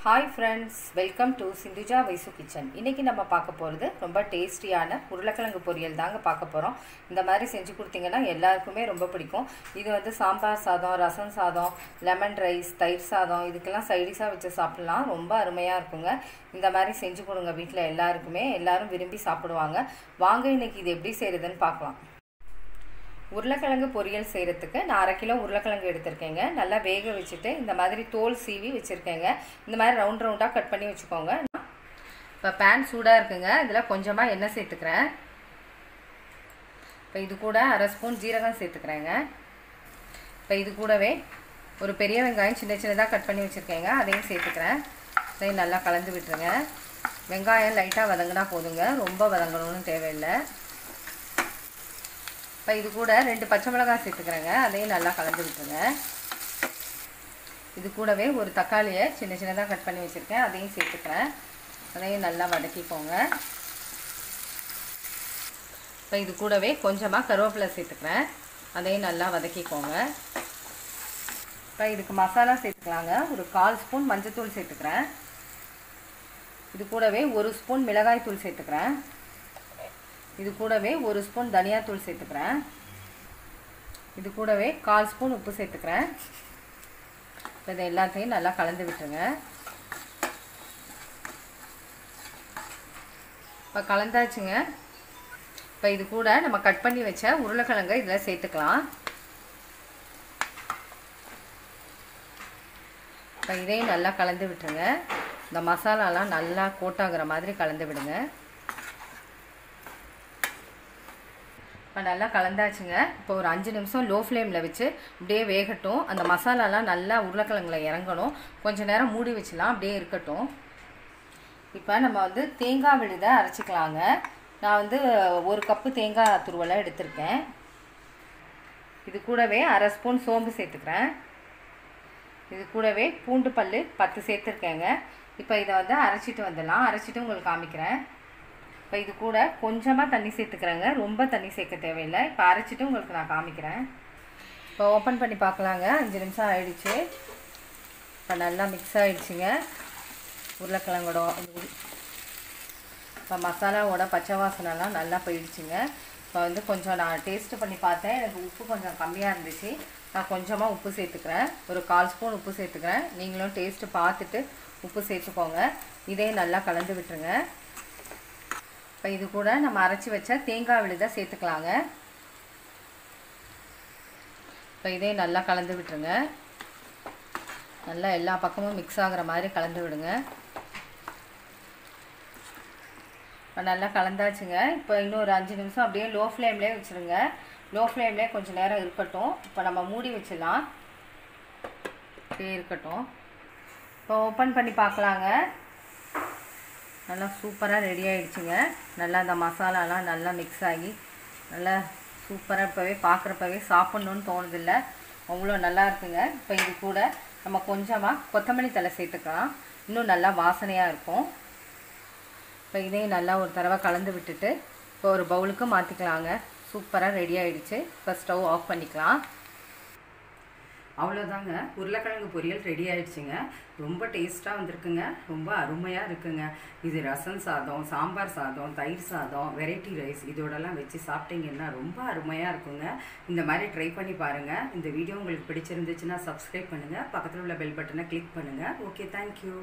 Hi friends, welcome to Sindhuja Vaisu Kitchen. இன்னைக்கு நம்ம பார்க்க போறது ரொம்ப டேஸ்டியான உருளைக்கிழங்கு பொரியல் தாங்க பார்க்க போறோம். இந்த மாதிரி செஞ்சு கொடுத்தீங்கன்னா எல்லாருக்குமே ரொம்ப பிடிக்கும். இது வந்து சாம்பார் சாதம், ரசம் சாதம், லெமன் ரைஸ், தயிர் சாதம் இதுக்கெல்லாம் சைடிஷா வச்சு சாப்பிடலாம். ரொம்ப அருமையா இருக்குங்க. இந்த மாதிரி செஞ்சு கொடுங்க வீட்ல எல்லாருக்குமே. எல்லாரும் விரும்பி சாப்பிடுவாங்க. வாங்க இன்னைக்கு இது எப்படி செய்யறதுன்னு பார்க்கலாம். உருளைக்கிழங்கு பொரியல் செய்கிறதுக்கு நான் 1/2 கிலோ உருளைக்கிழங்கு எடுத்திருக்கேங்க. நல்லா வேக வச்சுட்டு இந்த மாதிரி தோல் சீவி வச்சுருக்கேங்க. இந்த மாதிரி ரவுண்டாக கட் பண்ணி வச்சுக்கோங்க. இப்போ பேன் சூடாக இருக்குங்க. இதில் கொஞ்சமாக எண்ணெய் சேர்த்துக்கிறேன். இப்போ இது கூட 1/2 ஸ்பூன் ஜீரகம் சேர்த்துக்கிறேங்க. இப்போ இது கூடவே ஒரு பெரிய வெங்காயம் சின்னதாக கட் பண்ணி வச்சுருக்கேங்க. அதையும் சேர்த்துக்கிறேன். அதையும் நல்லா கலந்து விட்டுருங்க. வெங்காயம் லைட்டாக வதங்கினா போதுங்க, ரொம்ப வதங்கணும்னு தேவையில்லை. இப்போ இது கூட 2 பச்சை மிளகாய் சேர்த்துக்கிறேங்க. அதையும் நல்லா கலந்து விட்டுருங்க. இது கூடவே ஒரு தக்காளியை சின்னதாக கட் பண்ணி வச்சுருக்கேன். அதையும் சேர்த்துக்கிறேன். அதையும் நல்லா வதக்கிக்கோங்க. இப்போ இது கூடவே கொஞ்சமாக கருவேப்பிலை சேர்த்துக்கிறேன். அதையும் நல்லா வதக்கிக்கோங்க. இப்போ இதுக்கு மசாலா சேர்த்துக்கலாங்க. ஒரு 1/4 ஸ்பூன் மஞ்சள்தூள் சேர்த்துக்கிறேன். இது கூடவே 1 ஸ்பூன் மிளகாய் தூள் சேர்த்துக்கிறேன். இது கூடவே 1 ஸ்பூன் தனியாத்தூள் சேர்த்துக்கிறேன். இது கூடவே 1/4 ஸ்பூன் உப்பு சேர்த்துக்கிறேன். இதை எல்லாத்தையும் நல்லா கலந்து விட்டுருங்க. இப்போ கலந்தாச்சுங்க. இப்போ இது கூட நம்ம கட் பண்ணி வச்ச உருளைக்கிழங்கை இதில் சேர்த்துக்கலாம். இப்போ இதையும் நல்லா கலந்து விட்டுருங்க. இந்த மசாலாலாம் நல்லா கோட்டாகிற மாதிரி கலந்து விடுங்க. இப்போ நல்லா கலந்தாச்சுங்க. இப்போ ஒரு 5 நிமிஷம் லோ ஃப்ளேமில் வச்சு அப்படியே வேகட்டும். அந்த மசாலாலாம் நல்லா உருளைக்கிழங்குல இறங்கணும். கொஞ்சம் நேரம் மூடி வச்சுலாம் அப்படியே இருக்கட்டும். இப்போ நம்ம வந்து தேங்காய் விழுதை அரைச்சிக்கலாங்க. நான் வந்து 1 கப்பு தேங்காய் துருவலை எடுத்திருக்கேன். இது கூடவே 1/2 ஸ்பூன் சோம்பு சேர்த்துக்கிறேன். இது கூடவே பூண்டு பல் 10 சேர்த்துருக்கேங்க. இப்போ இதை வந்து அரைச்சிட்டு வந்துடலாம். அரைச்சிட்டு உங்களுக்கு காமிக்கிறேன். இப்போ இது கூட கொஞ்சமாக தண்ணி சேர்த்துக்கிறேங்க. ரொம்ப தண்ணி சேர்க்க தேவையில்லை. இப்போ அரைச்சிட்டு உங்களுக்கு நான் காமிக்கிறேன். இப்போ ஓப்பன் பண்ணி பார்க்கலாங்க. 5 நிமிஷம் ஆயிடுச்சு. இப்போ நல்லா மிக்ஸ் ஆகிடுச்சிங்க உருளைக்கிழங்கோட. இப்போ மசாலாவோட பச்சை வாசனைலாம் நல்லா போயிடுச்சுங்க. இப்போ வந்து கொஞ்சம் நான் டேஸ்ட்டு பண்ணி பார்த்தேன். எனக்கு உப்பு கொஞ்சம் கம்மியாக இருந்துச்சு. நான் கொஞ்சமாக உப்பு சேர்த்துக்கிறேன். ஒரு 1/4 ஸ்பூன் உப்பு சேர்த்துக்கிறேன். நீங்களும் டேஸ்ட்டு பார்த்துட்டு உப்பு சேர்த்துக்கோங்க. இதையும் நல்லா கலந்து விட்டுருங்க. இப்போ இது கூட நம்ம அரைச்சி வச்ச தேங்காய் விழுதை சேர்த்துக்கலாங்க. இப்போ இதையும் நல்லா கலந்து விட்டுருங்க. நல்லா எல்லா பக்கமும் மிக்ஸ் ஆகிற மாதிரி கலந்து விடுங்க. இப்போ நல்லா கலந்தாச்சுங்க. இப்போ இன்னும் ஒரு 5 நிமிஷம் அப்படியே லோ ஃப்ளேம்லேயே வச்சுருங்க. லோ ஃப்ளேம்லேயே கொஞ்சம் நேரம் இருக்கட்டும். இப்போ நம்ம மூடி வச்சிடலாம். அப்படியே இருக்கட்டும். இப்போ ஓப்பன் பண்ணி பார்க்கலாங்க. நல்லா சூப்பராக ரெடி ஆகிடுச்சுங்க. நல்லா அந்த மசாலாலாம் நல்லா மிக்ஸ் ஆகி நல்லா சூப்பராக இப்போவே பார்க்குறப்பவே சாப்பிட்ணுன்னு தோணுதில்லை, அவ்வளோ நல்லா இருக்குங்க. இப்போ இது கூட நம்ம கொஞ்சமாக கொத்தமல்லி தழை சேர்த்துக்கலாம். இன்னும் நல்லா வாசனையாக இருக்கும். இப்போ இதையும் நல்லா ஒரு தடவை கலந்து விட்டுட்டு இப்போ ஒரு பவுலுக்கு மாற்றிக்கலாங்க. சூப்பராக ரெடி ஆகிடுச்சு. இப்போ ஸ்டவ் ஆஃப் பண்ணிக்கலாம். அவ்வளோதாங்க, உருளைக்கிழங்கு பொரியல் ரெடி ஆகிடுச்சுங்க. ரொம்ப டேஸ்ட்டாக வந்திருக்குங்க. ரொம்ப அருமையாக இருக்குங்க. இது ரசம் சாதம், சாம்பார் சாதம், தயிர் சாதம், வெரைட்டி ரைஸ் இதோடலாம் வச்சு சாப்பிட்டீங்கன்னா ரொம்ப அருமையாக இருக்குங்க. இந்த மாதிரி ட்ரை பண்ணி பாருங்கள். இந்த வீடியோ உங்களுக்கு பிடிச்சிருந்துச்சுன்னா சப்ஸ்கிரைப் பண்ணுங்கள். பக்கத்தில் உள்ள பெல் பட்டனை கிளிக் பண்ணுங்கள். Okay, thank you.